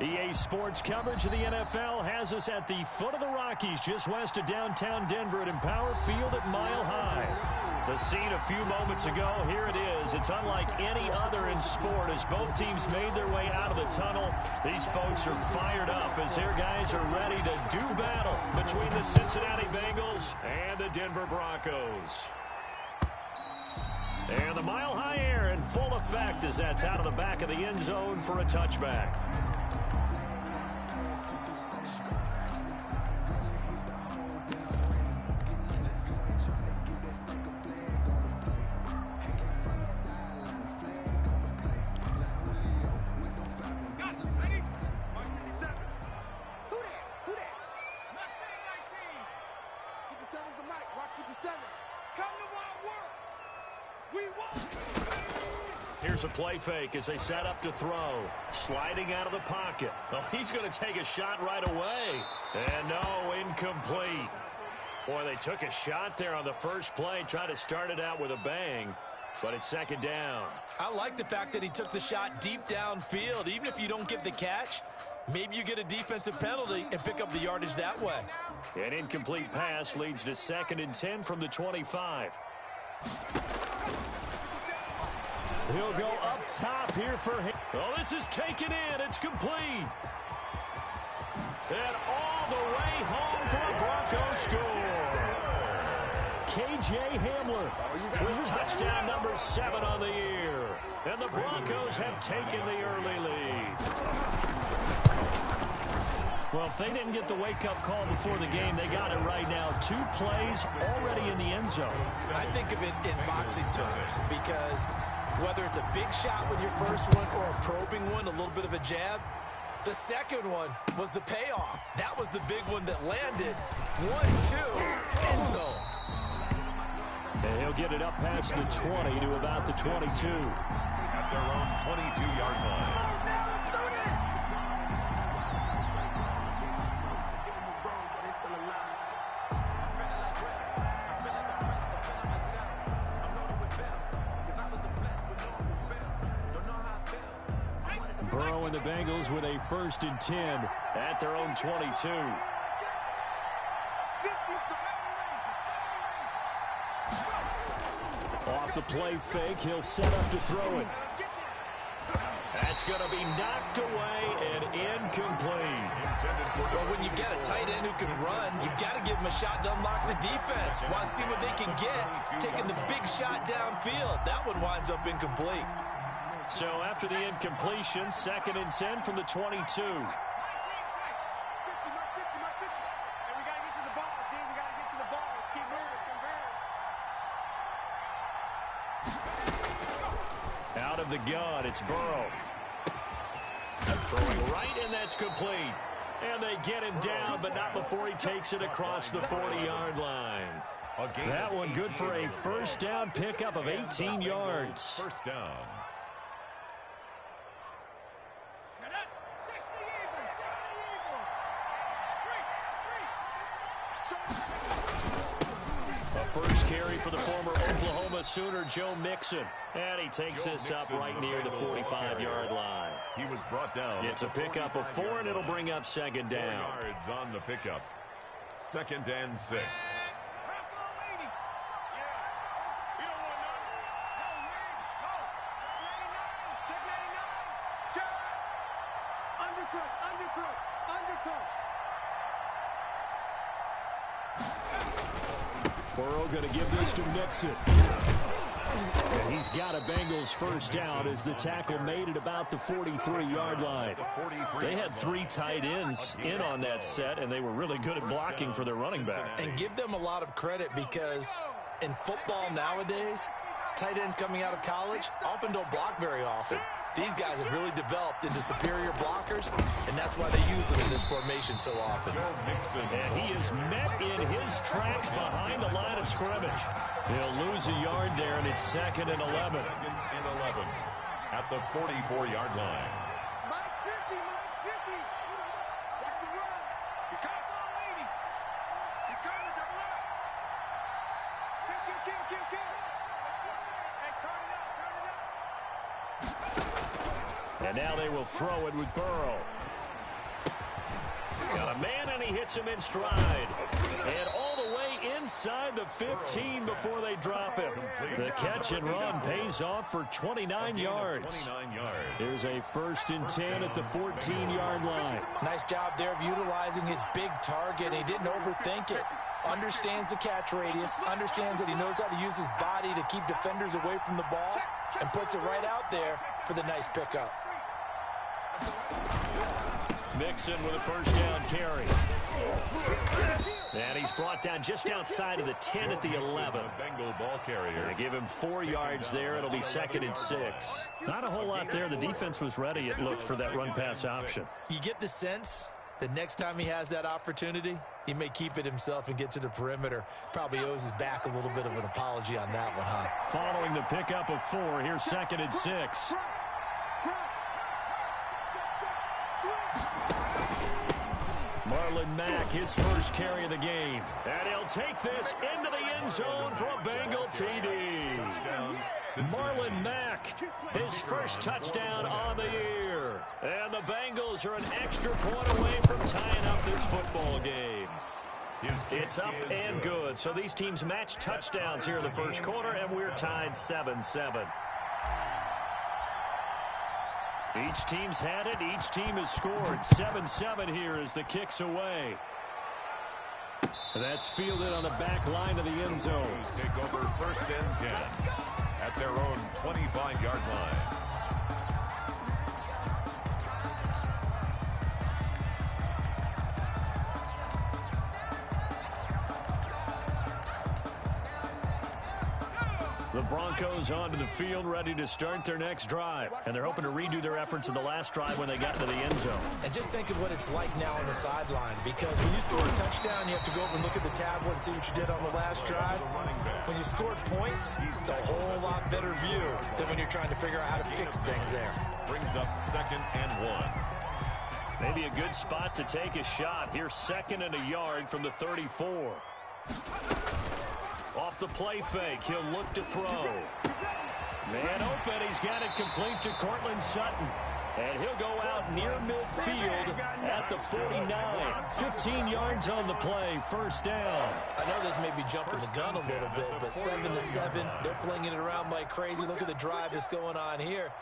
EA Sports coverage of the NFL has us at the foot of the Rockies, just west of downtown Denver at Empower Field at Mile High. The scene a few moments ago, here it is. It's unlike any other in sport as both teams made their way out of the tunnel. These folks are fired up as their guys are ready to do battle between the Cincinnati Bengals and the Denver Broncos. And the Mile High air in full effect as that's out of the back of the end zone for a touchback. Here's a play fake as they set up to throw. Sliding out of the pocket. Oh, he's going to take a shot right away. And no, incomplete. Boy, they took a shot there on the first play, trying to start it out with a bang. But it's second down. I like the fact that he took the shot deep downfield. Even if you don't get the catch, maybe you get a defensive penalty and pick up the yardage that way. An incomplete pass leads to 2nd and 10 from the 25. He'll go up top here for him. Oh, this is taken in. It's complete. And all the way home for a Broncos score. K.J. Hamler with touchdown number 7 on the year. And the Broncos have taken the early lead. Well, if they didn't get the wake-up call before the game, they got it right now. 2 plays already in the end zone. I think of it in boxing terms because whether it's a big shot with your first one or a probing one, a little bit of a jab, the second one was the payoff. That was the big one that landed. 1-2, end zone. And he'll get it up past the 20 to about the 22. At their own 22-yard line. Burrow and the Bengals with a 1st and 10 at their own 22. Off the play fake, he'll set up to throw it. That's going to be knocked away and incomplete. Well, when you get a tight end who can run, you've got to give him a shot to unlock the defense. Want to see what they can get, taking the big shot downfield. That one winds up incomplete. So after the incompletion, 2nd and 10 from the 22. Out of the gun, it's Burrow. Throwing right, and that's complete. And they get him down, but not before he takes it across the 40-yard line. That one good for a first down pickup of 18 yards. First down. First carry for the former Oklahoma Sooner, Joe Mixon. And he takes this up right near the 45-yard line. He was brought down. It's a pickup of 4, and it'll bring up 2nd down. 4 yards on the pickup. 2nd and 6. Burrow going to give this to Mixon. And he's got a Bengals first down as the tackle made at about the 43-yard line. They had 3 tight ends in on that set, and they were really good at blocking for their running back. And give them a lot of credit because in football nowadays, tight ends coming out of college often don't block very often. These guys have really developed into superior blockers, and that's why they use them in this formation so often. And he is met in his tracks behind the line of scrimmage. He'll lose a yard there, and it's 2nd and 11. 2nd and 11 at the 44-yard line. Mike's 50, Mike's 50. Watch the run. He's coming. He's coming, double up. Kill. Hey, turn it up. And now they will throw it with Burrow. hits him in stride. And all the way inside the 15 before they drop him. The catch and run pays off for 29 yards. Here's a 1st and 10 at the 14-yard line. Nice job there of utilizing his big target. He didn't overthink it. Understands the catch radius, understands that he knows how to use his body to keep defenders away from the ball, and puts it right out there for the nice pickup. Mixon with a 1st down carry. And he's brought down just outside of the 10 at the 11. Bengal ball carrier. They give him 4 yards there. It'll be 2nd and 6. Not a whole lot there. The defense was ready, it looked, for that run-pass option. You get the sense that next time he has that opportunity, he may keep it himself and get to the perimeter. Probably owes his back a little bit of an apology on that one, huh? Following the pickup of 4, here's 2nd and 6. Marlon Mack, his 1st carry of the game. And he'll take this into the end zone for a Bengal TD. Marlon Mack, his 1st touchdown on the year. And the Bengals are an extra point away from tying up this football game. It's up and good. So these teams match touchdowns here in the 1st quarter, and we're tied 7-7. Each team's had it. Each team has scored. 7-7 here as the kick's away. That's fielded on the back line of the end zone. Take over 1st and 10 at their own 25-yard line. The Broncos onto the field, ready to start their next drive. And they're hoping to redo their efforts in the last drive when they got to the end zone. And just think of what it's like now on the sideline, because when you score a touchdown, you have to go over and look at the tablet and see what you did on the last drive. When you scored points, it's a whole lot better view than when you're trying to figure out how to fix things there. Brings up 2nd and 1. Maybe a good spot to take a shot. Here's 2nd and a yard from the 34. Off the play fake, he'll look to throw. Man open, he's got it complete to Cortland Sutton. And he'll go out near midfield at the 49. 15 yards on the play, 1st down. I know this may be jumping the gun a little bit, but 7-7, they're flinging it around like crazy. Look at the drive that's going on here.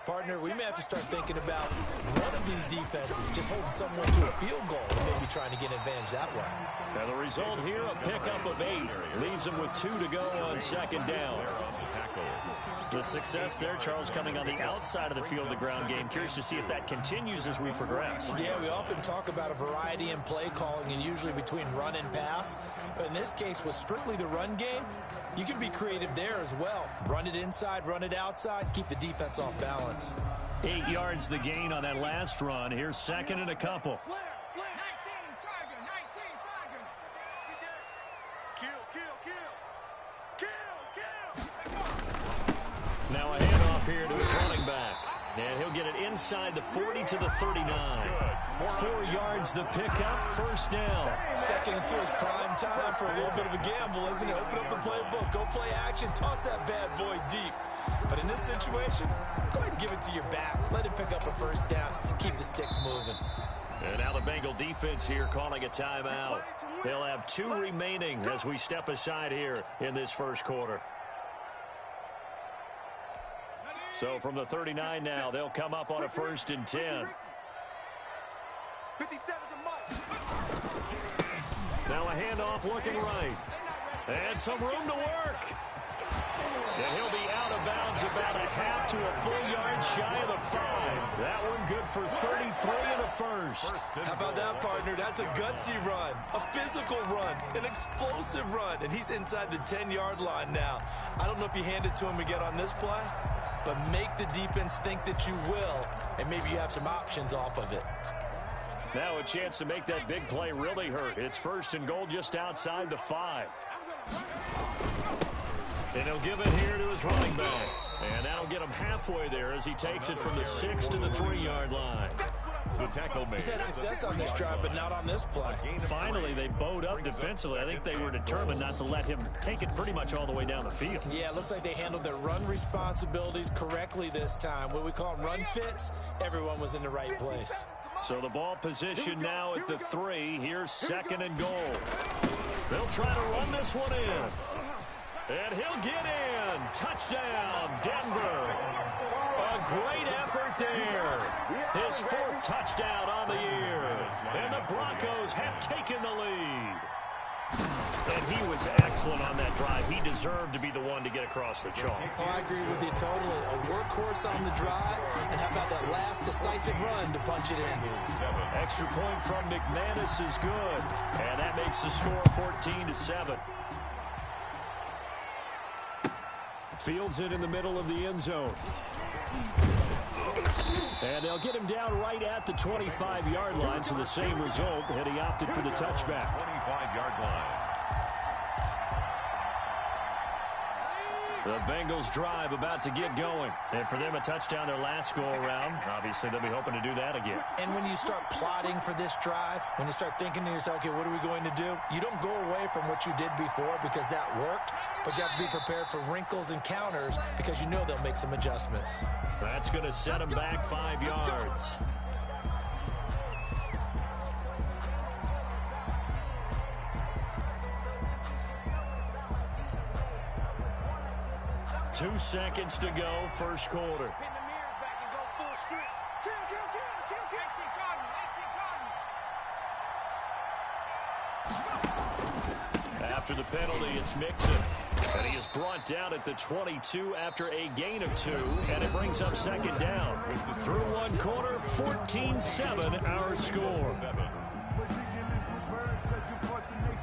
Partner, we may have to start thinking about one of these defenses just holding someone to a field goal and maybe trying to get an advantage that way. Now the result here, a pickup of 8. Leaves them with 2 to go on 2nd down. The success there, Charles, coming on the outside of the field, the ground game. Curious to see if that continues as we progress. Yeah, we often talk about a variety in play calling and usually between run and pass. But in this case, with strictly the run game, you can be creative there as well. Run it inside, run it outside, keep the defense off balance. 8 yards the gain on that last run. Here's 2nd and a couple. Now a handoff here to his running back. And he'll get it inside the 40 to the 39. 4 yards the pickup, 1st down. 2nd and 2 is prime time for a little bit of a gamble, isn't it? Open up the playbook, go play action, toss that bad boy deep. But in this situation, go ahead and give it to your back. Let him pick up a 1st down, keep the sticks moving. And now the Bengal defense here calling a timeout. They'll have 2 remaining as we step aside here in this 1st quarter. So from the 39 now, they'll come up on a 1st and 10. Now a handoff looking right. And some room to work. And he'll be out of bounds about a half to a full yard shy of the 5. That one good for 33 in the 1st. How about that, partner? That's a gutsy run, a physical run, an explosive run. And he's inside the 10-yard line now. I don't know if you hand it to him again on this play, but make the defense think that you will, and maybe you have some options off of it. Now a chance to make that big play really hurt. It's 1st and goal just outside the 5. And he'll give it here to his running back. And that'll get him halfway there as he takes it from the 6 to the 3-yard line. The tackle made. He's had success on this drive, but not on this play. Finally, they bowed up defensively. I think they were determined not to let him take it pretty much all the way down the field. Yeah, it looks like they handled their run responsibilities correctly this time. What we call them run fits, everyone was in the right place. So the ball position now at the 3. Here's 2nd and goal. They'll try to run this one in. And he'll get in. Touchdown, Denver. A great effort there. His 4th touchdown on the year. And the Broncos have taken the lead. And he was excellent on that drive. He deserved to be the one to get across the chalk. Oh, I agree with you totally. A workhorse on the drive. And how about that last decisive run to punch it in? Extra point from McManus is good. And that makes the score 14-7. Fields it in the middle of the end zone. And they'll get him down right at the 25-yard line, so the same result, and he opted for the touchback. 25-yard line. The Bengals drive about to get going. And for them, a touchdown their last go-around. Obviously, they'll be hoping to do that again. And when you start plotting for this drive, when you start thinking to yourself, okay, what are we going to do? You don't go away from what you did before because that worked, but you have to be prepared for wrinkles and counters because you know they'll make some adjustments. That's going to set him back 5 yards. Two seconds to go, first quarter. Pin the mirrors back and go full strength. Kill. 18 Cotton. After the penalty, it's Mixon. And he is brought down at the 22 after a gain of 2. And it brings up 2nd down. Through one quarter, 14-7 our score. Ridiculous with words that you fascinate.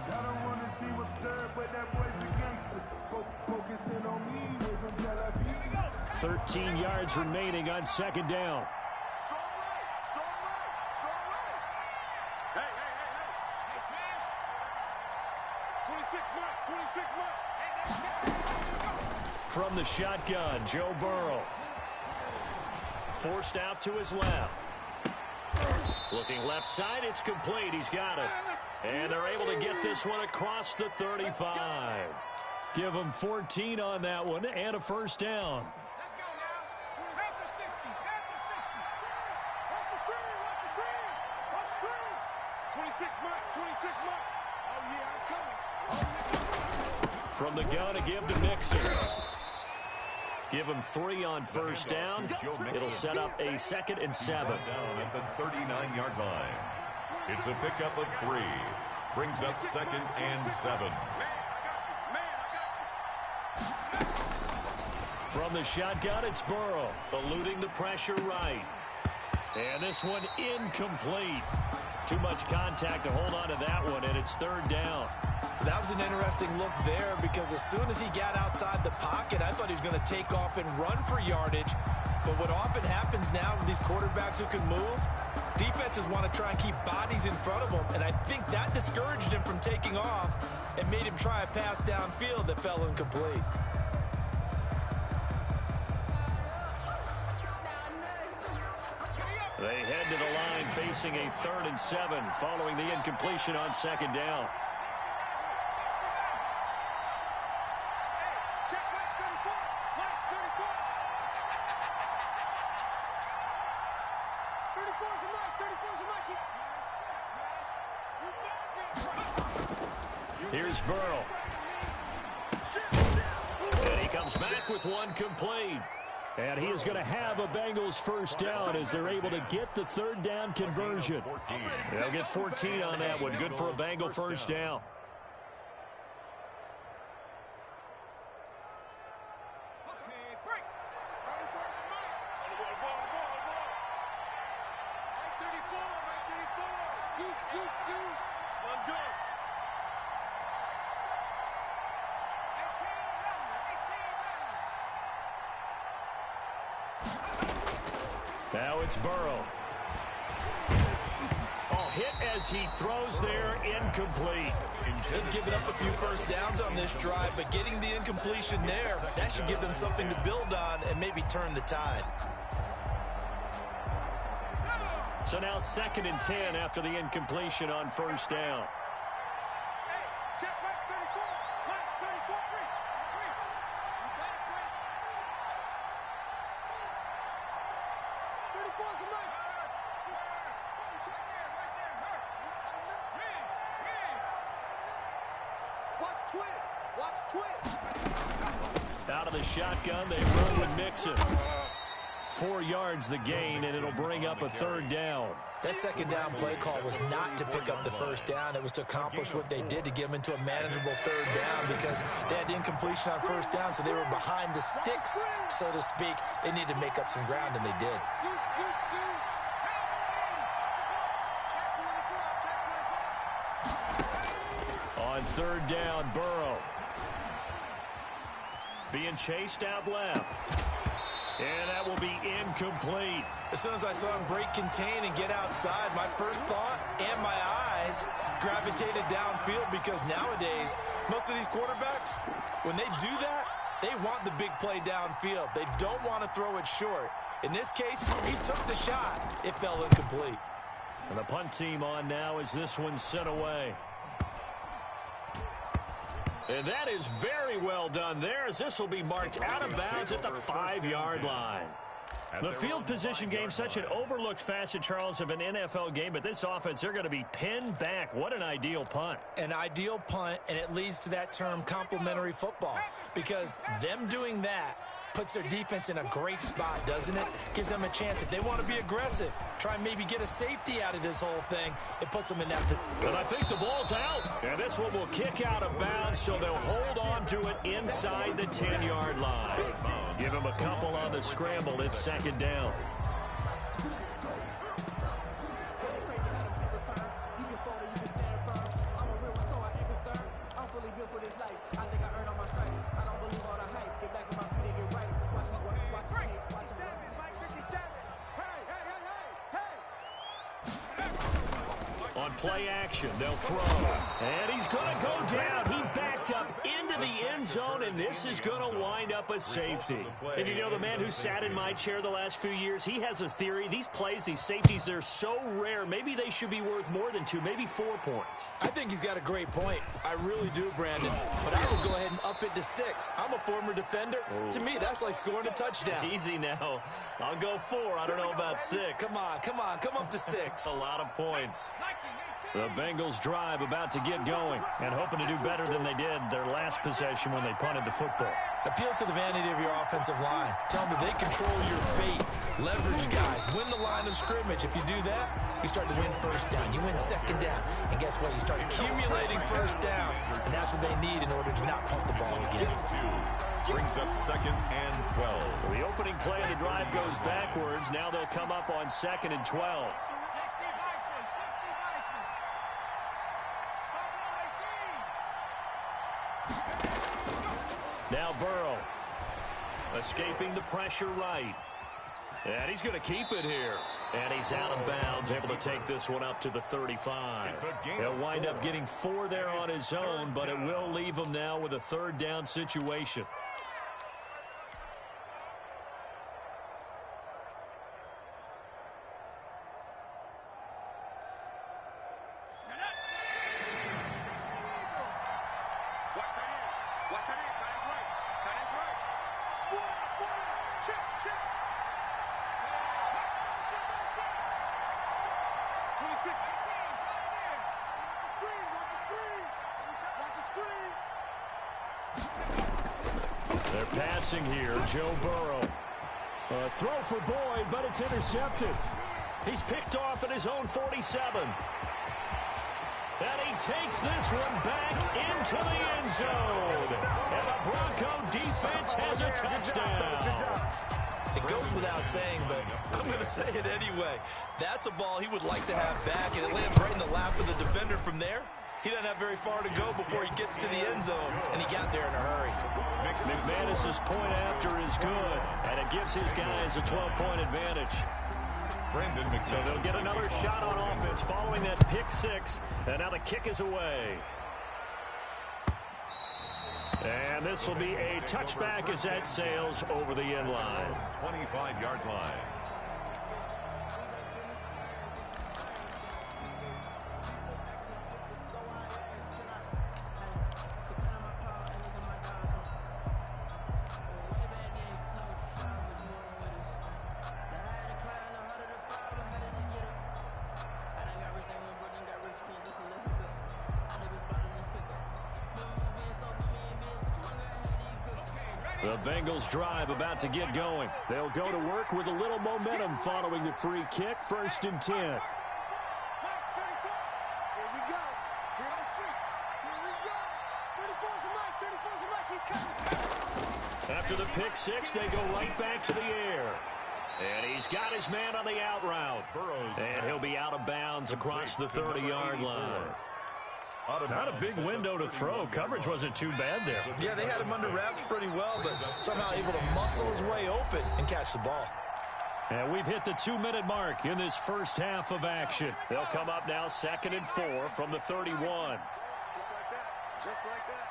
I don't want to see what's served, but that boy's a gangster. Focusing on me, way from Tel Aviv. 13 yards remaining on 2nd down. So right. Hey. Hey, Smash. 26 months. From the shotgun, Joe Burrow. Forced out to his left. Looking left side, it's complete. He's got it. And they're able to get this one across the 35. Give him 14 on that one and a first down. Let's go now. Half the 60. Watch the screen. 26 months. Oh, yeah, I'm coming. From the gun, to give to Mixon. Give him 3 on first down. It'll set up a 2nd and 7. Down at the 39-yard line. It's a pickup of 3. Brings up 2nd and 7. From the shotgun, it's Burrow, eluding the pressure right. And this one incomplete. Too much contact to hold on to that one, and it's 3rd down. That was an interesting look there because as soon as he got outside the pocket, I thought he was going to take off and run for yardage. But what often happens now with these quarterbacks who can move, defenses want to try and keep bodies in front of them, and I think that discouraged him from taking off and made him try a pass downfield that fell incomplete. They head to the line facing a 3rd and 7 following the incompletion on 2nd down. Check right 34. Right 34. 34's a mic. Here's Burrow. And he comes back with one complete. And he is going to have a Bengals first down as they're able to get the 3rd down conversion. They'll get 14 on that one. Good for a Bengal first down. Let's go. Now it's Burrow. Oh, hit as he throws there, incomplete. They've given up a few first downs on this drive, but getting the incompletion there, that should give them something to build on and maybe turn the tide. So now 2nd and 10 after the incompletion on first down. Check right 34. Right 34. 34's a mic. Watch twist. Watch twist. Out of the shotgun, they run with Mixon. 4 yards the gain, and it'll bring up a third down. That second down play call was not to pick up the first down. It was to accomplish what they did, to get them into a manageable third down, because they had incompletion on first down, so they were behind the sticks, so to speak. They needed to make up some ground, and they did. On third down, Burrow. Being chased out left. And that will be incomplete. As soon as I saw him break contain and get outside, my first thought and my eyes gravitated downfield, because nowadays, most of these quarterbacks, when they do that, they want the big play downfield. They don't want to throw it short. In this case, he took the shot. It fell incomplete. And the punt team on now as this one's sent away. And that is very well done there, as this will be marked out of bounds at the 5-yard line. The field position game, such an overlooked facet, Charles, of an NFL game, but this offense, they're going to be pinned back. What an ideal punt. An ideal punt, and it leads to that term complementary football, because them doing that puts their defense in a great spot, doesn't it? Gives them a chance. If they want to be aggressive, try and maybe get a safety out of this whole thing, it puts them in that position. But I think the ball's out. And this one will kick out of bounds, so they'll hold on to it inside the 10-yard line. Give them a couple on the scramble. It's second down. On play action, they'll throw. And he's going to go down. He backed up into the end zone, and this is going to wind up a safety. And you know, the man who sat in my chair the last few years, he has a theory. These plays, these safeties, they're so rare. Maybe they should be worth more than 2, maybe 4 points. I think he's got a great point. I really do, Brandon. But I would go ahead and up it to 6. I'm a former defender. Oh. To me, that's like scoring a touchdown. Easy now. I'll go 4. I don't know about 6. Come on. Come up to 6. A lot of points. The Bengals drive about to get going and hoping to do better than they did their last possession when they punted the football. Appeal to the vanity of your offensive line. Tell them that they control your fate. Leverage guys. Win the line of scrimmage. If you do that, you start to win first down. You win second down. And guess what? You start accumulating first downs. And that's what they need in order to not pump the ball again. Brings up second and 12. So the opening play of the drive goes backwards. Now they'll come up on second and 12. Now Burrow, escaping the pressure right. And he's going to keep it here. And he's out of bounds, able to take this one up to the 35. He'll wind up getting 4 there on his own, but it will leave him now with a third down situation. They're passing here. Joe Burrow. A throw for Boyd, but it's intercepted. He's picked off at his own 47. And he takes this one back into the end zone. And the Bronco defense has a touchdown. It goes without saying, but I'm going to say it anyway. That's a ball he would like to have back, and it lands right in the lap of the defender from there. He doesn't have very far to go before he gets to the end zone, and he got there in a hurry. McManus's point after is good, and it gives his guys a 12-point advantage. So they'll get another shot on offense following that pick 6, and now the kick is away. And this will be a touchback as that sails over the end line. 25-yard line. The Bengals drive about to get going. They'll go to work with a little momentum following the free kick. 1st and 10. Here we go. Here we go. 34's a Mike. 34's a Mike. He's coming. After the pick six, they go right back to the air. And he's got his man on the out route. And he'll be out of bounds across the 30-yard line. Not a big window to throw. Coverage wasn't too bad there. Yeah, they had him under wraps pretty well, but somehow able to muscle his way open and catch the ball. And we've hit the 2-minute mark in this first half of action. They'll come up now 2nd and 4 from the 31. Just like that. Just like that.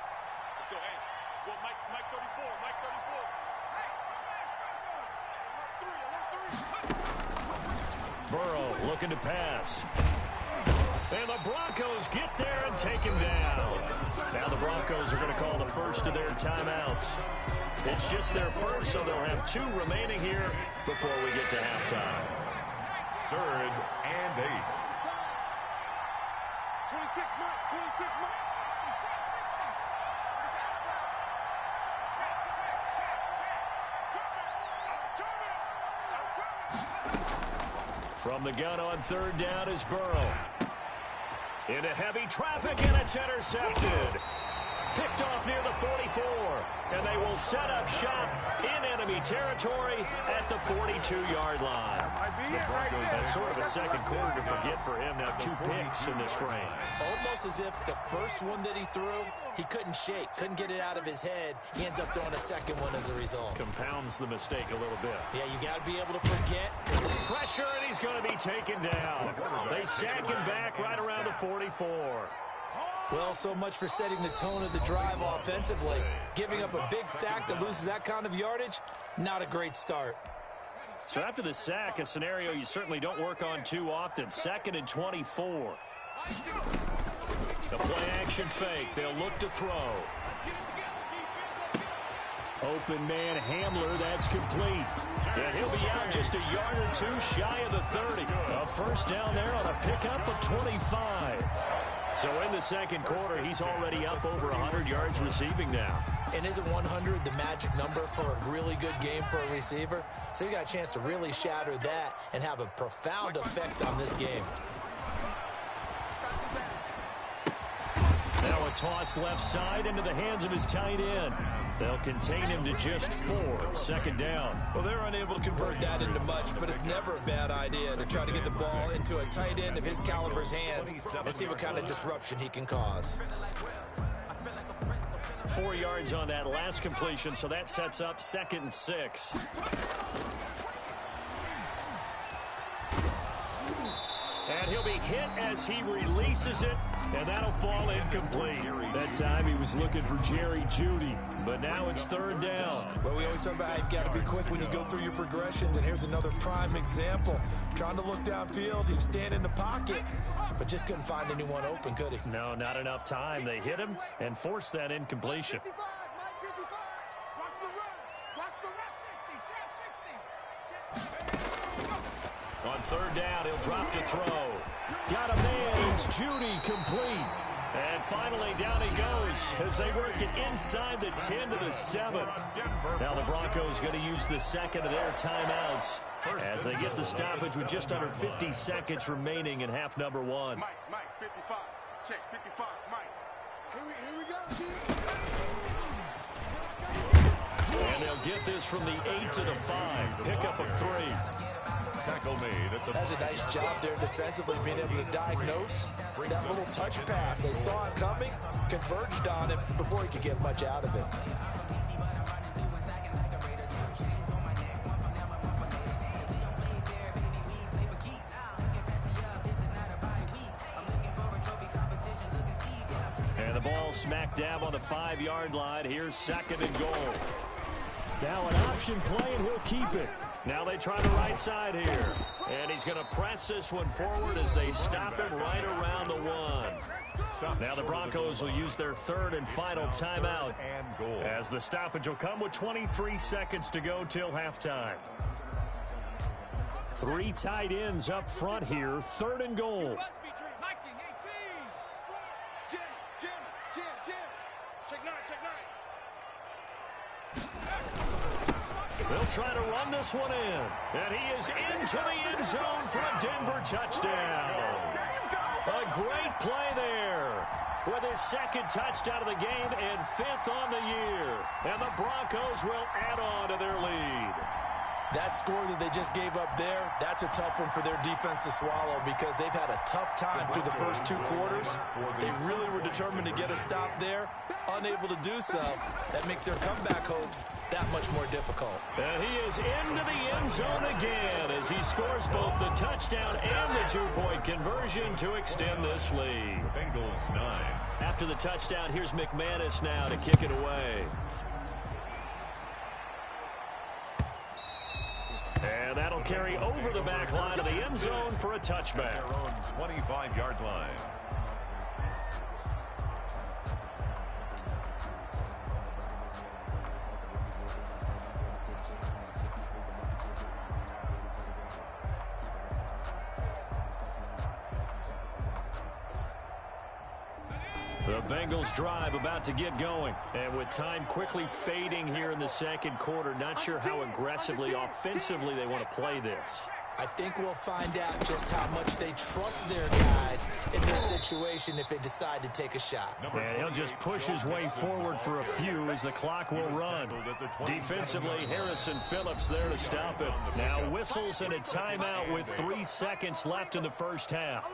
Let's go. Hey, go Mike 34. Mike 34. Burrow looking to pass. And the Broncos get there and take him down. Now the Broncos are going to call the first of their timeouts. It's just their first, so they'll have 2 remaining here before we get to halftime. 3rd and 8. 26 Mike. 26 Mike. From the gun on 3rd down is Burrow. Into heavy traffic, and it's intercepted. Picked off near the 44, and they will set up shop in enemy territory at the 42-yard line. That's sort of a second quarter to forget for him. Now 2 picks in this frame. Almost as if the first one that he threw, he couldn't shake, couldn't get it out of his head. He ends up throwing a second one as a result. Compounds the mistake a little bit. Yeah, you got to be able to forget. Pressure, and he's going to be taken down. They sack him back right around the 44. Well, so much for setting the tone of the drive offensively. Giving up a big sack that loses that kind of yardage, not a great start. So after the sack, a scenario you certainly don't work on too often. 2nd and 24. The play action fake. They'll look to throw. Open man Hamler, that's complete. And he'll be out just a yard or 2 shy of the 30. A first down there on a pickup of 25. So in the second quarter, he's already up over 100 yards receiving now. And isn't 100 the magic number for a really good game for a receiver? So you got a chance to really shatter that and have a profound effect on this game. Now a toss left side into the hands of his tight end. They'll contain him to just 4. 2nd down. Well, they're unable to convert that into much, but it's never a bad idea to try to get the ball into a tight end of his caliber's hands and see what kind of disruption he can cause. 4 yards on that last completion, so that sets up 2nd and 6. And he'll be hit as he releases it, and that'll fall incomplete. That time he was looking for Jerry Jeudy, but now it's 3rd down. Well, we always talk about how you've got to be quick when you go through your progressions, and here's another prime example. Trying to look downfield, he was standing in the pocket, but just couldn't find anyone open, could he? No, not enough time. They hit him and forced that incompletion. Mike 55. Watch the run. Watch the run. 60. On 3rd down, he'll drop to throw. Got a man. It's Jeudy complete. And finally, down he goes as they work it inside the 10 to the 7. Now the Broncos going to use the 2nd of their timeouts as they get the stoppage with just under 50 seconds remaining in half number 1. Mike 55. Check 55. Mike. Here we go, kid. And they'll get this from the 8 to the 5. Pickup of 3. Tackle made at the... That's a nice job there defensively, being able to diagnose that little touch pass. They saw it coming, converged on it before he could get much out of it. And the ball smack dab on the 5-yard line. Here's 2nd and goal. Now an option play, and he'll keep it. Now they try the right side here. And he's going to press this one forward as they stop him right around the 1. Now the Broncos will use their 3rd and final timeout as the stoppage will come with 23 seconds to go till halftime. 3 tight ends up front here. 3rd and goal. Jim. Check 9. They'll try to run this one in. And he is into the end zone for a Denver touchdown. A great play there with his second touchdown of the game and 5th on the year. And the Broncos will add on to their lead. That score that they just gave up there, that's a tough one for their defense to swallow because they've had a tough time through the first 2 quarters. They really were determined to get a stop there, unable to do so. That makes their comeback hopes that much more difficult. And he is into the end zone again as he scores both the touchdown and the 2-point conversion to extend this lead. Bengals 9. After the touchdown, here's McManus now to kick it away. And that'll carry over the back line of the end zone for a touchback. Their own 25-yard line. The Bengals drive about to get going. And with time quickly fading here in the second quarter, not sure how aggressively, offensively they want to play this. I think we'll find out just how much they trust their guys in this situation if they decide to take a shot. And he'll just push his way forward for a few as the clock will run. Defensively, Harrison Phillips there to stop it. Now whistles and a timeout with 3 seconds left in the first half.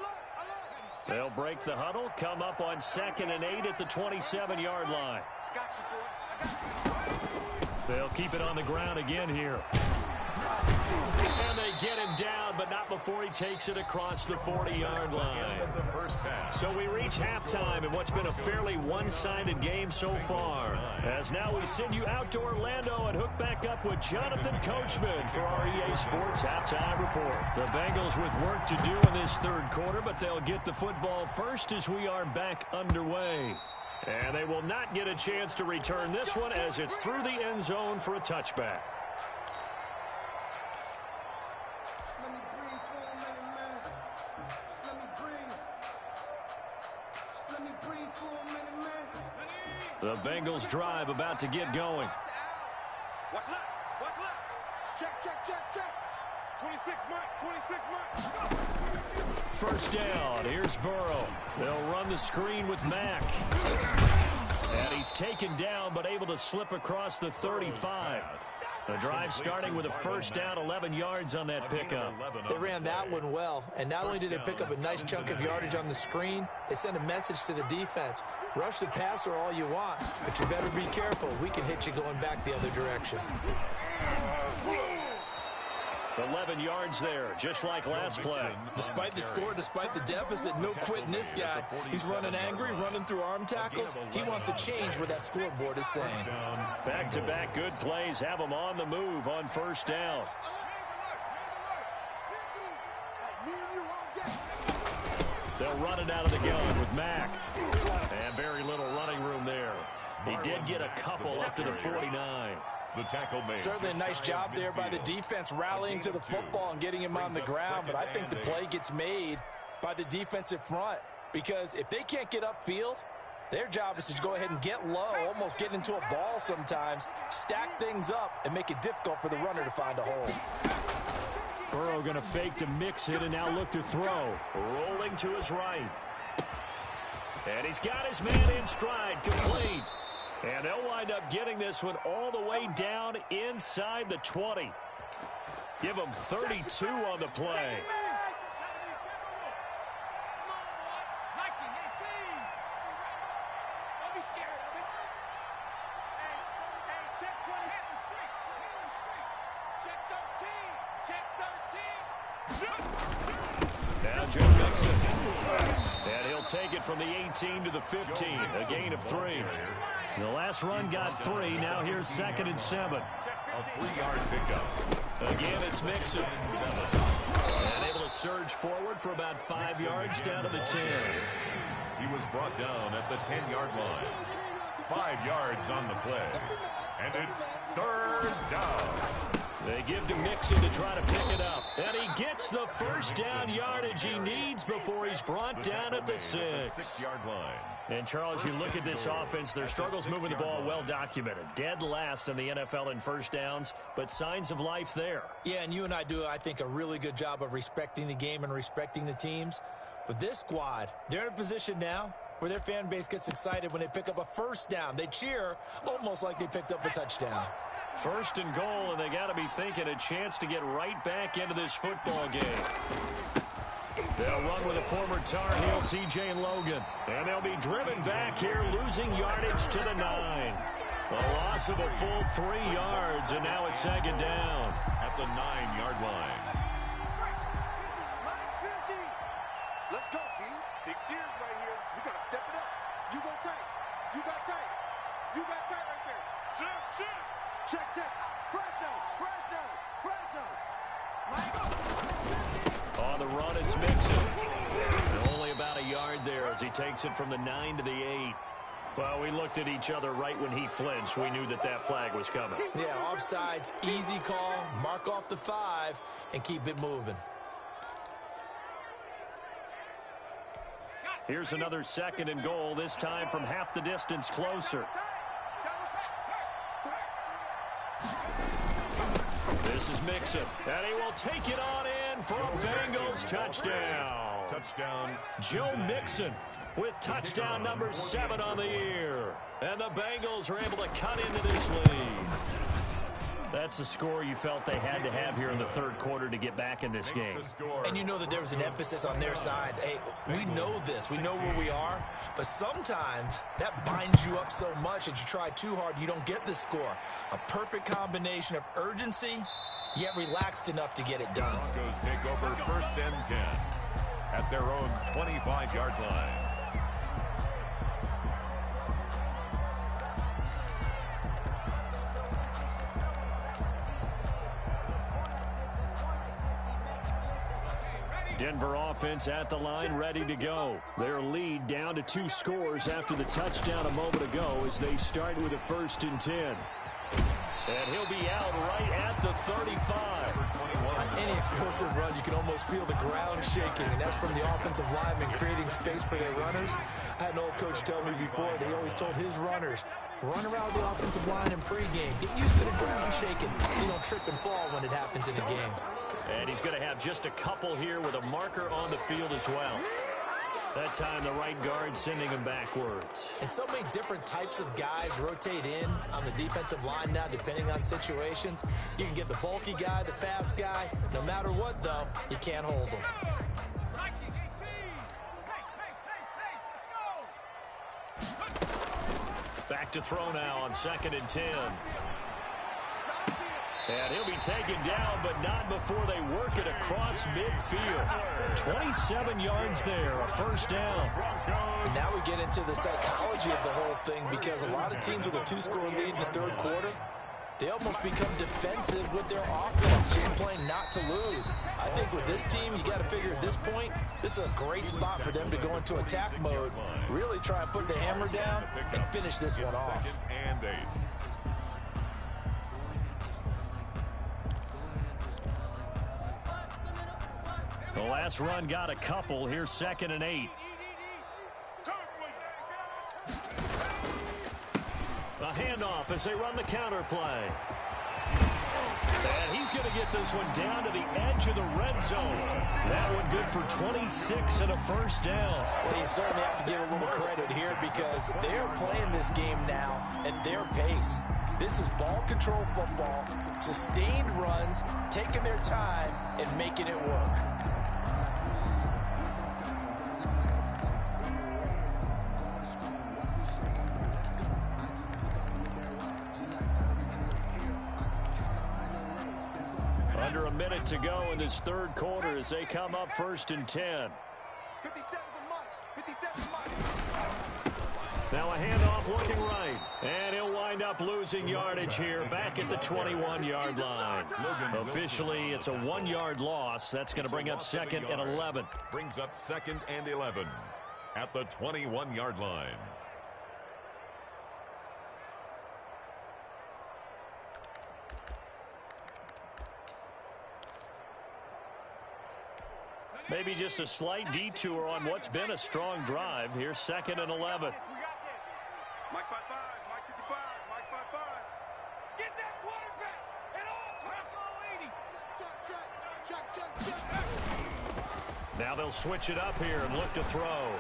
They'll break the huddle, come up on 2nd and 8 at the 27-yard line. They'll keep it on the ground again here. And they get him down, but not before he takes it across the 40-yard line. So we reach halftime in what's been a fairly one-sided game so far. As now we send you out to Orlando and hook back up with Jonathan Coachman for our EA Sports Halftime Report. The Bengals with work to do in this third quarter, but they'll get the football first as we are back underway. And they will not get a chance to return this one as it's through the end zone for a touchback. The Bengals drive about to get going. What's left? What's left? Check, check, check, check. 26 mark, 26 mark. First down. Here's Burrow. They'll run the screen with Mack. And he's taken down but able to slip across the 35. The drive starting with a first down, 11 yards on that pickup. They ran that one well, and not only did they pick up a nice chunk of yardage on the screen, they sent a message to the defense. Rush the passer all you want, but you better be careful. We can hit you going back the other direction. 11 yards there, just like last play. Despite the score, despite the deficit, no quitting this guy. He's running angry, running through arm tackles. He wants to change what that scoreboard is saying. Back-to-back good plays have him on the move on first down. They'll run it out of the gun with Mack. And very little running room there. He did get a couple up to the 49. The tackle made. Certainly a nice job there by the defense rallying to the football and getting him on the ground, but I think the play gets made by the defensive front because if they can't get upfield, their job is to go ahead and get low, almost get into a ball sometimes, stack things up, and make it difficult for the runner to find a hole. Burrow going to fake to mix it and now look to throw. Rolling to his right. And he's got his man in stride, complete. And they'll wind up getting this one all the way down inside the 20. Give them 32 on the play. Now Joe Mixon. And he'll take it from the 18 to the 15. A gain of 3. The last run got 3. Now here's 2nd and 7. A 3-yard pickup. Again, it's Mixon. And able to surge forward for about 5 yards down to the 10. He was brought down at the 10-yard line. 5 yards on the play. And it's 3rd down. They give to Mixon to try to pick it up. And he gets the first down yardage he needs before he's brought down at the 6-yard line. And, Charles, you look at this offense, their struggles moving the ball well documented. Dead last in the NFL in first downs, but signs of life there. Yeah, and you and I do, I think, a really good job of respecting the game and respecting the teams. But this squad, they're in a position now where their fan base gets excited when they pick up a first down. They cheer almost like they picked up a touchdown. First and goal, and they got to be thinking a chance to get right back into this football game. They'll run with a former Tar Heel, T.J. Logan. And they'll be driven back here, losing yardage to the 9. A loss of a full 3 yards, and now it's second down. At the 9-yard line. Let's go, D. Big Sears right here. We got to step it up. You go tight. You got tight. You got tight right there. Check. Check. Fresno. On the run, it's Mixon. Only about a yard there as he takes it from the 9 to the 8. Well, we looked at each other right when he flinched. We knew that flag was coming. Yeah, offsides, easy call. Mark off the 5 and keep it moving. Here's another second and goal, this time from half the distance closer. This is Mixon, and he will take it on in for a Bengals touchdown. Touchdown, Joe Mixon with touchdown number 7 on the year. And the Bengals are able to cut into this lead. That's a score you felt they had to have here in the third quarter to get back in this game. And you know that there was an emphasis on their side. Hey, we know this. We know where we are. But sometimes that binds you up so much that you try too hard, you don't get the score. A perfect combination of urgency, yet relaxed enough to get it done. Broncos take over first and 10 at their own 25-yard line. Denver offense at the line, ready to go. Their lead down to 2 scores after the touchdown a moment ago as they start with a 1st and 10. And he'll be out right at the 35. On any explosive run, you can almost feel the ground shaking, and that's from the offensive linemen creating space for their runners. I had an old coach tell me before, they always told his runners, run around the offensive line in pregame. Get used to the ground shaking so you don't trip and fall when it happens in a game. And he's going to have just a couple here with a marker on the field as well. That time, the right guard sending him backwards. And so many different types of guys rotate in on the defensive line now, depending on situations. You can get the bulky guy, the fast guy. No matter what, though, you can't hold them. Back to throw now on 2nd and 10. And he'll be taken down, but not before they work it across midfield. 27 yards there, a 1st down. And now we get into the psychology of the whole thing, because a lot of teams with a 2-score lead in the third quarter, they almost become defensive with their offense, just playing not to lose. I think with this team, you got to figure at this point, this is a great spot for them to go into attack mode, really try and put the hammer down and finish this one off. 2nd and 8. The last run got a couple. Here's 2nd and 8. A handoff as they run the counter play. And he's going to get this one down to the edge of the red zone. That one good for 26 and a 1st down. Well, you certainly have to give a little credit here because they're playing this game now at their pace. This is ball control football, sustained runs, taking their time, and making it work. Under a minute to go in this third quarter as they come up 1st and 10. Now a handoff looking right. And he'll wind up losing yardage here back at the 21-yard line. Officially, it's a 1-yard loss. That's going to bring up 2nd and 11. Brings up 2nd and 11 at the 21-yard line. Maybe just a slight detour on what's been a strong drive. Here's 2nd and 11. Mike 5-5, Mike 55, Mike 5-5. Get that quarterback and all check. Now they'll switch it up here and look to throw.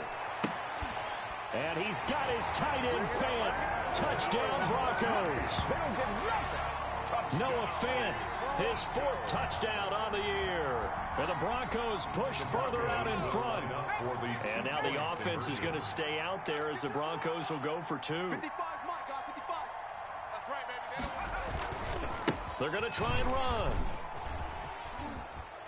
And he's got his tight end Fant. Touchdown Broncos. Noah Fant, his 4th touchdown on the year. And the Broncos push further out in front. And now the offense is going to stay out there as the Broncos will go for 2. 55's Mike, 55. That's right, baby. They're going to try and run.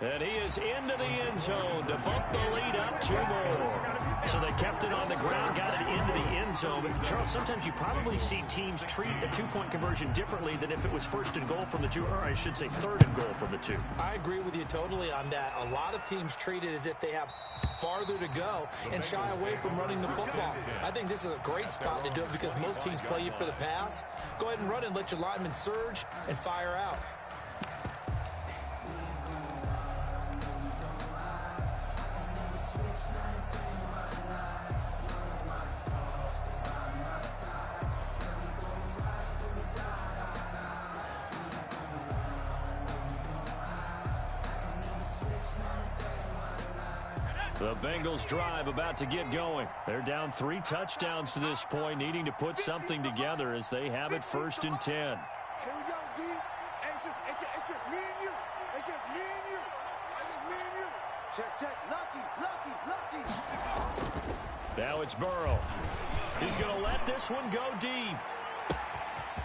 And he is into the end zone to bump the lead up 2 more. So they kept it on the ground, got it into the end zone. But Charles, sometimes you probably see teams treat a 2-point conversion differently than if it was 1st and goal from the 2, or I should say 3rd and goal from the 2. I agree with you totally on that. A lot of teams treat it as if they have farther to go and shy away from running the football. I think this is a great spot to do it because most teams play you for the pass. Go ahead and run and let your linemen surge and fire out. The Bengals drive about to get going. They're down 3 touchdowns to this point, needing to put something together as they have it 1st and 10. Here we go, D. It's just me and you. It's just me and you. It's just me and you. Check. Lucky. Now it's Burrow. He's going to let this one go deep.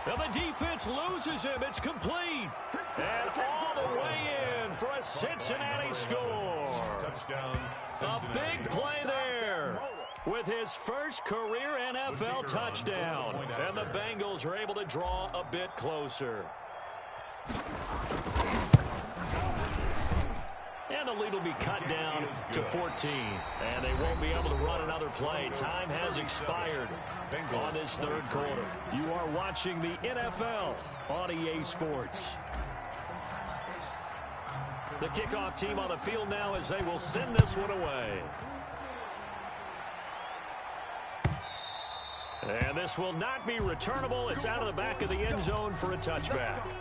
Now the defense loses him. It's complete. And all the way in for a Cincinnati score. Touchdown. A big play there with his first career NFL touchdown. And the Bengals are able to draw a bit closer. And the lead will be cut down to 14. And they won't be able to run another play. Time has expired on this 3rd quarter. You are watching the NFL on EA Sports. The kickoff team on the field now as they will send this one away. And this will not be returnable. It's out of the back of the end zone for a touchback.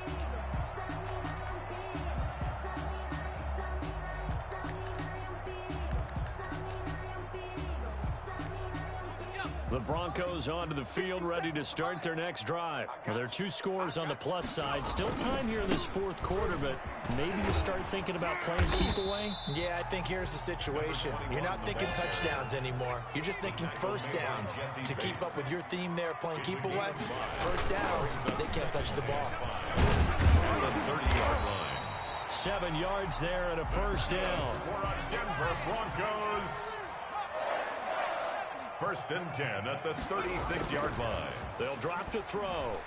The Broncos onto the field, ready to start their next drive. Well, there are 2 scores on the plus side. Still time here in this 4th quarter, but maybe you start thinking about playing keep away? Yeah, I think here's the situation. You're not thinking touchdowns anymore. You're just thinking 1st downs. To keep up with your theme there, playing keep away, 1st downs, they can't touch the ball. 7 yards there and a 1st down. For Denver Broncos. 1st and 10 at the 36-yard line. They'll drop to throw.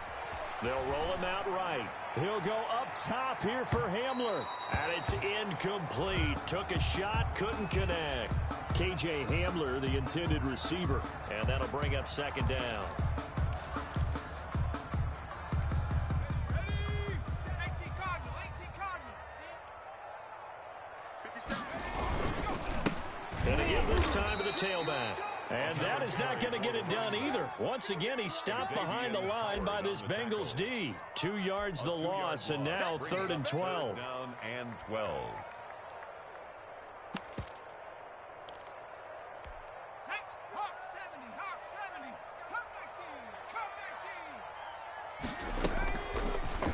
They'll roll him out right. He'll go up top here for Hamler. And it's incomplete. Took a shot, couldn't connect. KJ Hamler, the intended receiver. And that'll bring up 2nd down. And again this time to the tailback. And that is not going to get it done either. Once again, he stopped behind the line by this Bengals D. 2 yards the loss, and now 3rd and 12. Down and 12.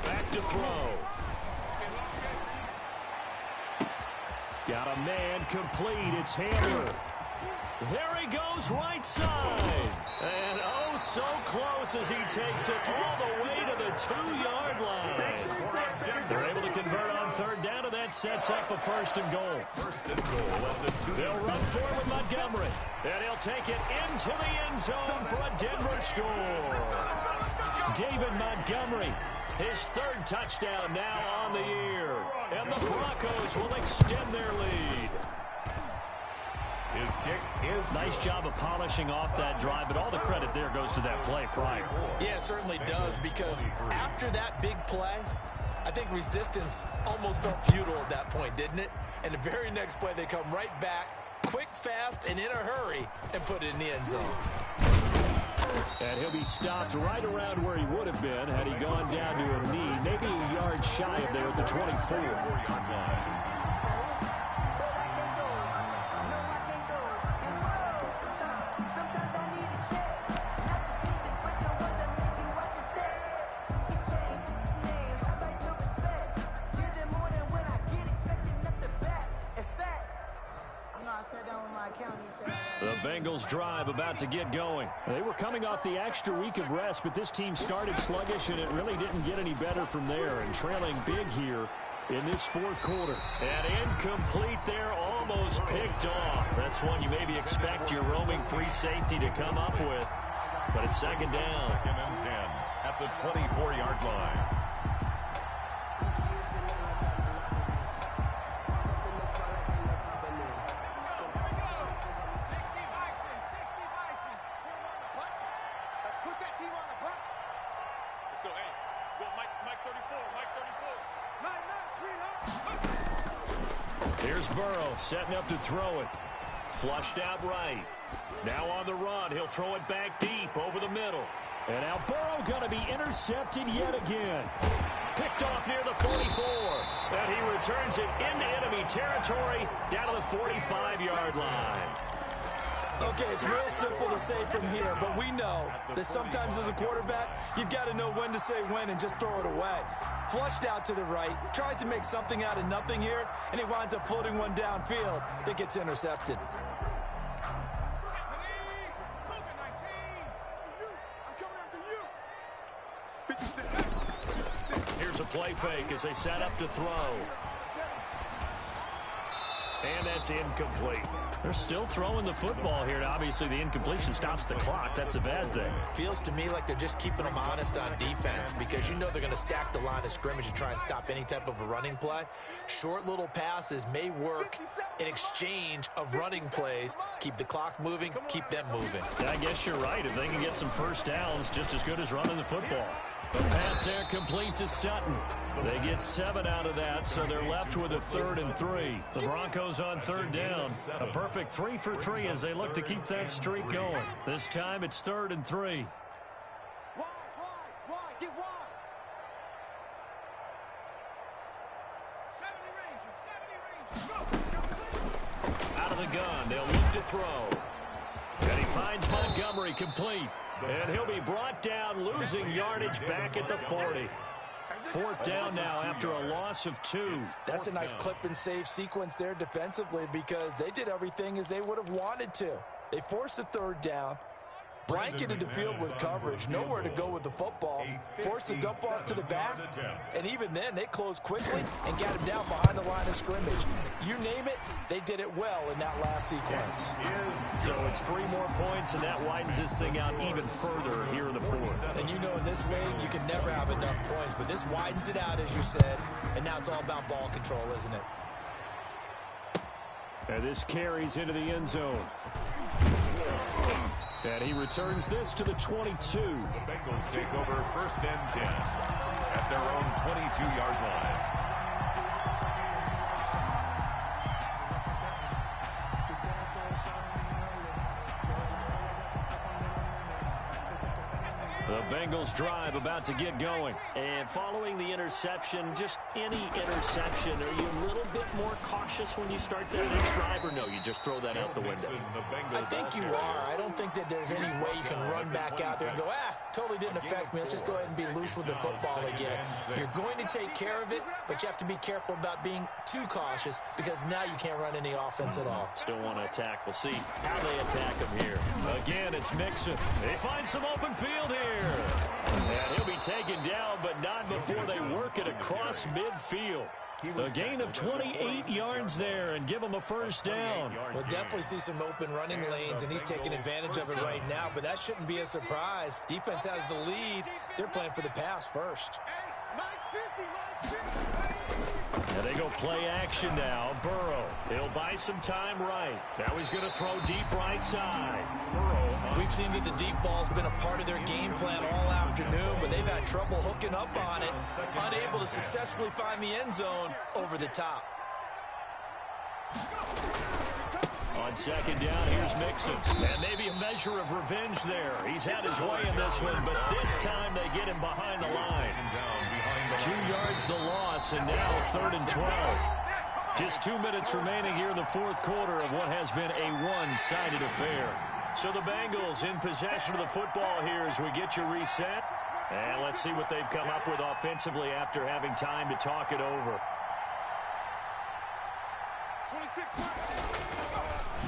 Back to throw. Got a man complete. It's Hamler. There he goes right side. And oh, so close as he takes it all the way to the 2-yard line. They're able to convert on 3rd down, and that sets up a 1st and goal. 1st and goal at the 2. They'll run forward Montgomery. And he'll take it into the end zone for a Denver score. David Montgomery, his 3rd touchdown now on the year. And the Broncos will extend their lead. His kick is nice job of polishing off that drive, but all the credit there goes to that play prior. Yeah, it certainly does, because after that big play, I think resistance almost felt futile at that point, didn't it? And the very next play, they come right back, quick, fast, and in a hurry, and put it in the end zone. And he'll be stopped right around where he would have been had he gone down to a knee, maybe a yard shy of there at the 24-yard line. The Bengals drive about to get going. They were coming off the extra week of rest, but this team started sluggish, and it really didn't get any better from there, and trailing big here in this fourth quarter. And incomplete there, almost picked off. That's one you maybe expect your roaming free safety to come up with, but it's second down. Second and 10 at the 24-yard line. Here's Burrow setting up to throw it. Flushed out right. Now on the run. He'll throw it back deep over the middle. And now Burrow going to be intercepted yet again. Picked off near the 44. And he returns it into enemy territory down to the 45-yard line. Okay, it's real simple to say from here, but we know that sometimes as a quarterback, you've got to know when to say when and just throw it away. Flushed out to the right, tries to make something out of nothing here, and he winds up floating one downfield that gets intercepted. Here's a play fake as they set up to throw. And that's incomplete. They're still throwing the football here, and obviously the incompletion stops the clock. That's a bad thing. Feels to me like they're just keeping them honest on defense because you know they're going to stack the line of scrimmage and try and stop any type of a running play. Short little passes may work in exchange of running plays. Keep the clock moving, keep them moving. Yeah, I guess you're right. If they can get some first downs, just as good as running the football. The pass there complete to Sutton. They get 7 out of that, so they're left with a 3rd and 3. The Broncos on 3rd down. A perfect 3 for 3 as they look to keep that streak going. This time it's 3rd and 3. Get wide. Out of the gun, they'll look to throw. And he finds Montgomery complete. And he'll be brought down, losing yardage back at the 40. 4th down now after a loss of 2. That's a nice clip and save sequence there defensively because they did everything as they would have wanted to. They forced a 3rd down, blanketed the field with coverage, nowhere to go with the football, forced the dump off to the back, and even then they closed quickly and got him down behind the line of scrimmage. You name it, they did it well in that last sequence. So it's 3 more points, and that widens this thing out even further here in the 4th. And you know in this league, you can never have enough points, but this widens it out, as you said, and now it's all about ball control, isn't it? And this carries into the end zone. And he returns this to the 22. The Bengals take over 1st and 10 at their own 22-yard line. The Bengals drive about to get going. And following the interception, just any interception, are you a little bit more cautious when you start that next drive, or no, you just throw that out the window? I think you are. I don't think that there's any way you can run back out there and go, totally didn't affect me. Let's just go ahead and be loose with the football again. You're going to take care of it, but you have to be careful about being too cautious because now you can't run any offense at all. Still want to attack. We'll see how they attack him here. Again, it's Mixon. They find some open field here. And he'll be taken down, but not before they work it across midfield. A gain of 28 yards there and give him a 1st down. We'll definitely see some open running lanes, and he's taking advantage of it right now, but that shouldn't be a surprise. Defense has the lead. They're playing for the pass first. And they go play action now. Burrow, he'll buy some time right. Now he's going to throw deep right side. We've seen that the deep ball's been a part of their game plan all afternoon, but they've had trouble hooking up on it, unable to successfully find the end zone over the top. On second down, here's Mixon. And maybe a measure of revenge there. He's had his way in this one, but this time they get him behind the line. 2 yards the loss, and now 3rd and 12. Just 2 minutes remaining here in the fourth quarter of what has been a one-sided affair. So the Bengals in possession of the football here as we get you reset. And let's see what they've come up with offensively after having time to talk it over.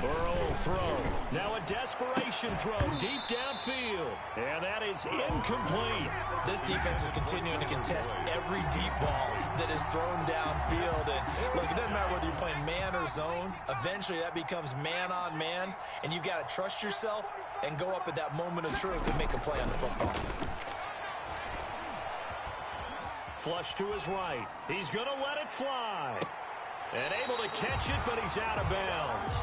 Burrow will throw. Now a desperation throw deep downfield. And that is incomplete. This defense is continuing to contest every deep ball that is thrown downfield. And look, it doesn't matter whether you're playing man or zone. Eventually that becomes man on man. And you've got to trust yourself and go up at that moment of truth and make a play on the football. Flush to his right. He's going to let it fly. And able to catch it, but he's out of bounds.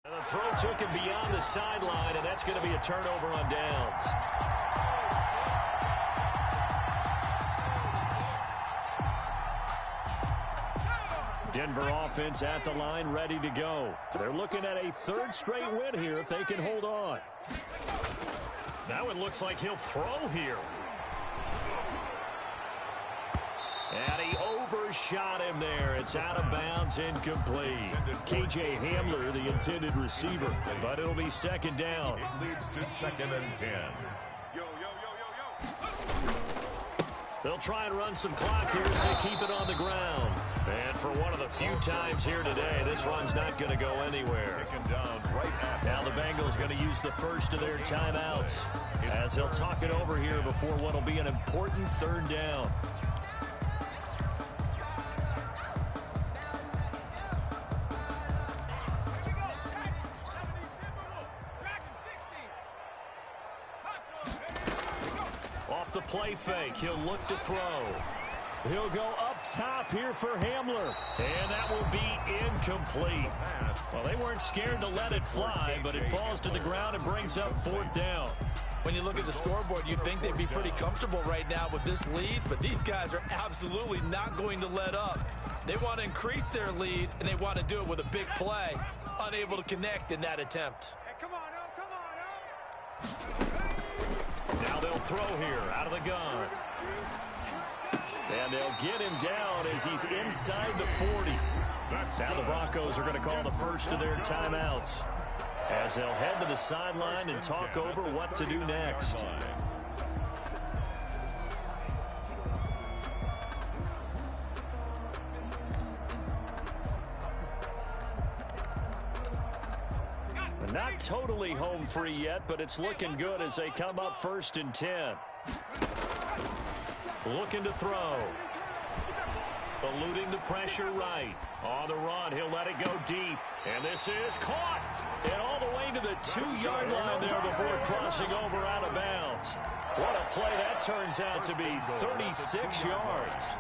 And the throw took him beyond the sideline, and that's going to be a turnover on downs. Denver offense at the line, ready to go. They're looking at a 3rd straight win here if they can hold on. Now it looks like he'll throw here. And he overshot him there. It's out of bounds, incomplete. K.J. Hamler, the intended receiver, but it'll be 2nd down. It leads to 2nd and 10. They'll try and run some clock here as they keep it on the ground. And for one of the few times here today, this run's not going to go anywhere. Now the Bengals going to use the first of their timeouts as they'll talk it over here before what will be an important 3rd down. The play fake. He'll look to throw. He'll go up top here for Hamler. And that will be incomplete. Well, they weren't scared to let it fly, but it falls to the ground and brings up 4th down. When you look at the scoreboard, you'd think they'd be pretty comfortable right now with this lead, but these guys are absolutely not going to let up. They want to increase their lead, and they want to do it with a big play. Unable to connect in that attempt. Hey, come on, Now they'll throw here out of the gun. And they'll get him down as he's inside the 40. Now the Broncos are going to call the first of their timeouts as they'll head to the sideline and talk over what to do next. Not totally home free yet, but it's looking good as they come up 1st and 10. Looking to throw. Eluding the pressure right. On the run, he'll let it go deep. And this is caught. And all the way to the 2-yard line there before crossing over out of bounds. What a play that turns out to be, 36 yards.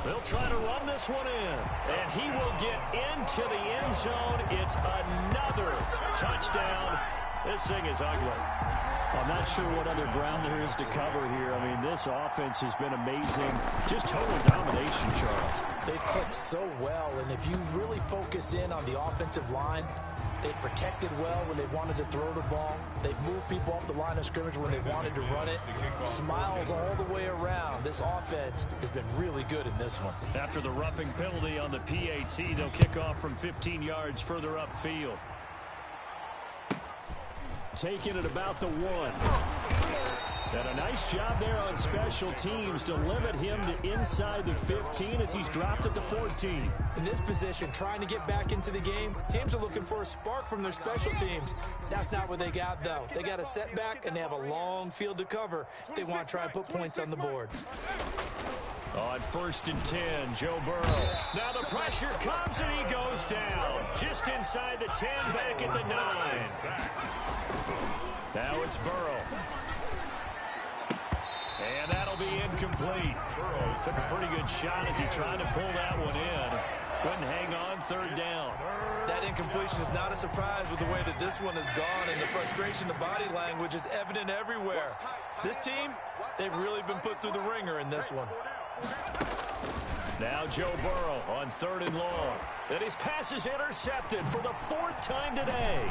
They'll try to run this one in, and he will get into the end zone. It's another touchdown. This thing is ugly. I'm not sure what other ground there is to cover here. I mean, this offense has been amazing. Just total domination, Charles. They click so well, and if you really focus in on the offensive line, they protected well when they wanted to throw the ball. They've moved people off the line of scrimmage when they wanted to run it. Smiles all the way around. This offense has been really good in this one. After the roughing penalty on the PAT, they'll kick off from 15 yards further upfield. Taking it about the 1. And a nice job there on special teams to limit him to inside the 15 as he's dropped at the 14. In this position, trying to get back into the game, teams are looking for a spark from their special teams. That's not what they got, though. They got a setback, and they have a long field to cover if they want to try and put points on the board. On 1st and 10, Joe Burrow. Now the pressure comes, and he goes down. Just inside the 10, back at the 9. Now it's Burrow. And that'll be incomplete. Took a pretty good shot as he tried to pull that one in. Couldn't hang on, 3rd down. That incompletion is not a surprise with the way that this one has gone, and the frustration of body language is evident everywhere. This team, they've really been put through the ringer in this one. Now Joe Burrow on 3rd and long. And his pass is intercepted for the 4th time today.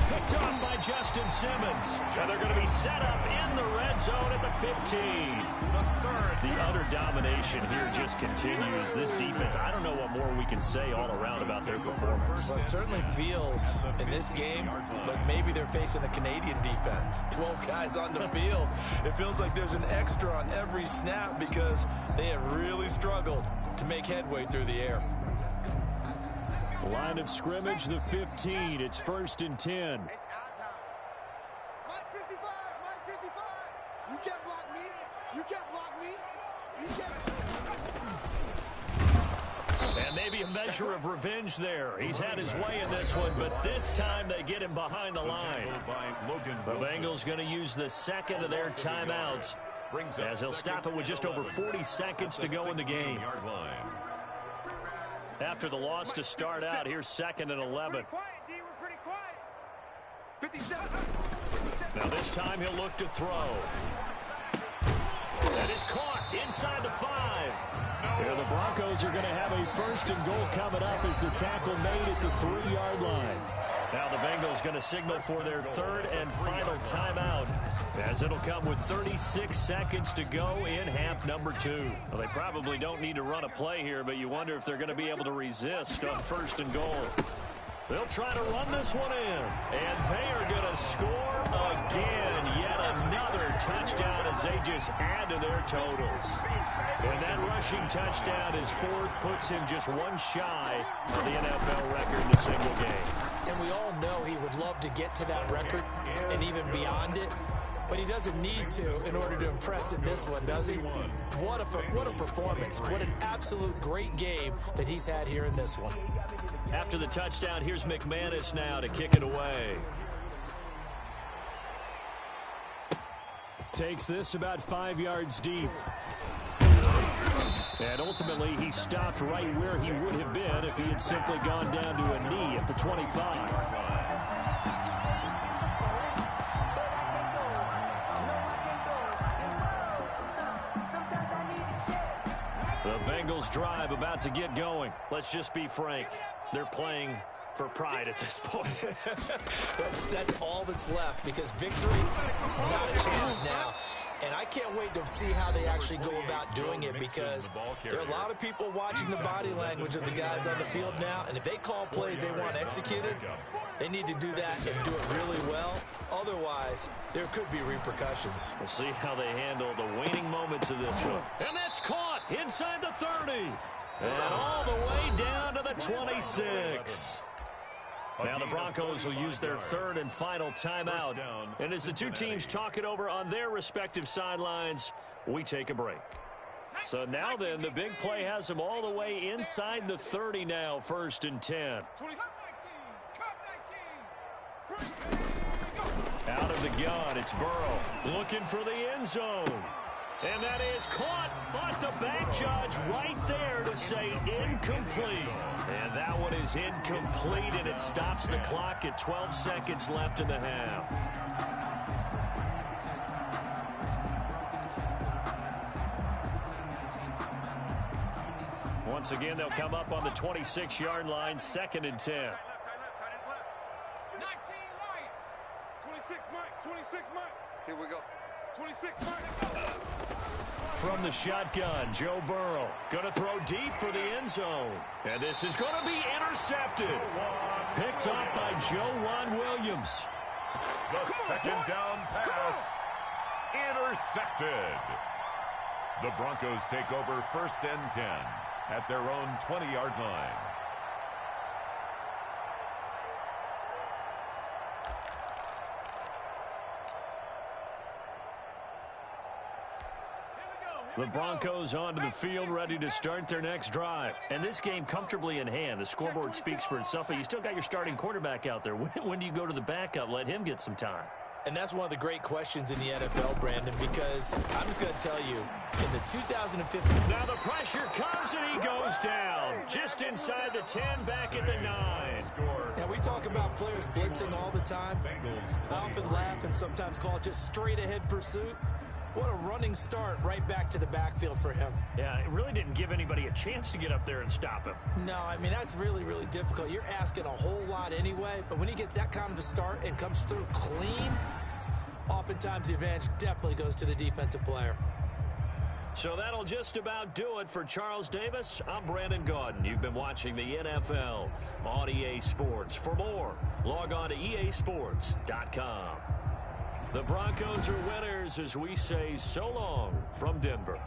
Picked off by Justin Simmons. And they're going to be set up in the red zone at the 15. The utter domination here just continues. This defense, I don't know what more we can say all around about their performance. Well, it certainly feels in this game like maybe they're facing a Canadian defense. 12 guys on the field. It feels like there's an extra on every snap because they have really struggled to make headway through the air. Line of scrimmage, the 15. It's 1st and 10. It's our time. Mike 55, Mike 55. You can't block me. You can't block me. You can't. And maybe a measure of revenge there. He's had his way in this one, but this time they get him behind the line. The Bengals going to use the 2nd of their timeouts as he'll stop it with just over 40 seconds to go in the game. After the loss to start out, here's 2nd and 11. Now this time he'll look to throw. That is caught inside the 5. Yeah, the Broncos are going to have a 1st and goal coming up as the tackle made at the 3-yard line. Now the Bengals going to signal for their 3rd and final timeout, as it'll come with 36 seconds to go in half number 2. Well, they probably don't need to run a play here, but you wonder if they're going to be able to resist on 1st and goal. They'll try to run this one in, and they are going to score again. Yet another touchdown as they just add to their totals. And that rushing touchdown is 4th, puts him just one shy of the NFL record in a single game. And we all know he would love to get to that record and even beyond it, but he doesn't need to in order to impress in this one, does he? What a performance. What an absolute great game that he's had here in this one. After the touchdown, here's McManus now to kick it away. Takes this about 5 yards deep. And ultimately, he stopped right where he would have been if he had simply gone down to a knee at the 25. The Bengals drive about to get going. Let's just be frank. They're playing for pride at this point. That's all that's left, because victory, not a chance now. And I can't wait to see how they actually go about doing it, because there are a lot of people watching the body language of the guys on the field now, and if they call plays they want executed, they need to do that and do it really well. Otherwise, there could be repercussions. We'll see how they handle the waning moments of this one. And that's caught inside the 30. And all the way down to the 26. Now the Broncos will use their 3rd and final timeout. And as the two teams talk it over on their respective sidelines, we take a break. So now then, the big play has them all the way inside the 30 now, 1st and 10. Out of the gun, it's Burrow looking for the end zone. And that is caught, but the back judge right there to say incomplete. And that one is incomplete, and it stops the clock at 12 seconds left in the half. Once again, they'll come up on the 26-yard line, 2nd and 10. 19 light. 26 Mike. 26 Mike. Here we go. 26 Mike. From the shotgun, Joe Burrow going to throw deep for the end zone. And this is going to be intercepted. Picked up by Joe Williams. The 2nd down pass. intercepted. The Broncos take over 1st and 10 at their own 20-yard line. The Broncos onto the field, ready to start their next drive. And this game comfortably in hand. The scoreboard speaks for itself, but you still got your starting quarterback out there. When do you go to the backup? Let him get some time. And that's one of the great questions in the NFL, Brandon, because I'm just going to tell you, in the 2015... Now the pressure comes and he goes down. Just inside the 10, back at the 9. Now, we talk about players blitzing all the time. I often laugh and sometimes call it just straight-ahead pursuit. What a running start right back to the backfield for him. Yeah, it really didn't give anybody a chance to get up there and stop him. No, I mean, that's really, really difficult. You're asking a whole lot anyway, but when he gets that kind of a start and comes through clean, oftentimes the advantage definitely goes to the defensive player. So that'll just about do it for Charles Davis. I'm Brandon Gaudin. You've been watching the NFL on EA Sports. For more, log on to easports.com. The Broncos are winners as we say so long from Denver.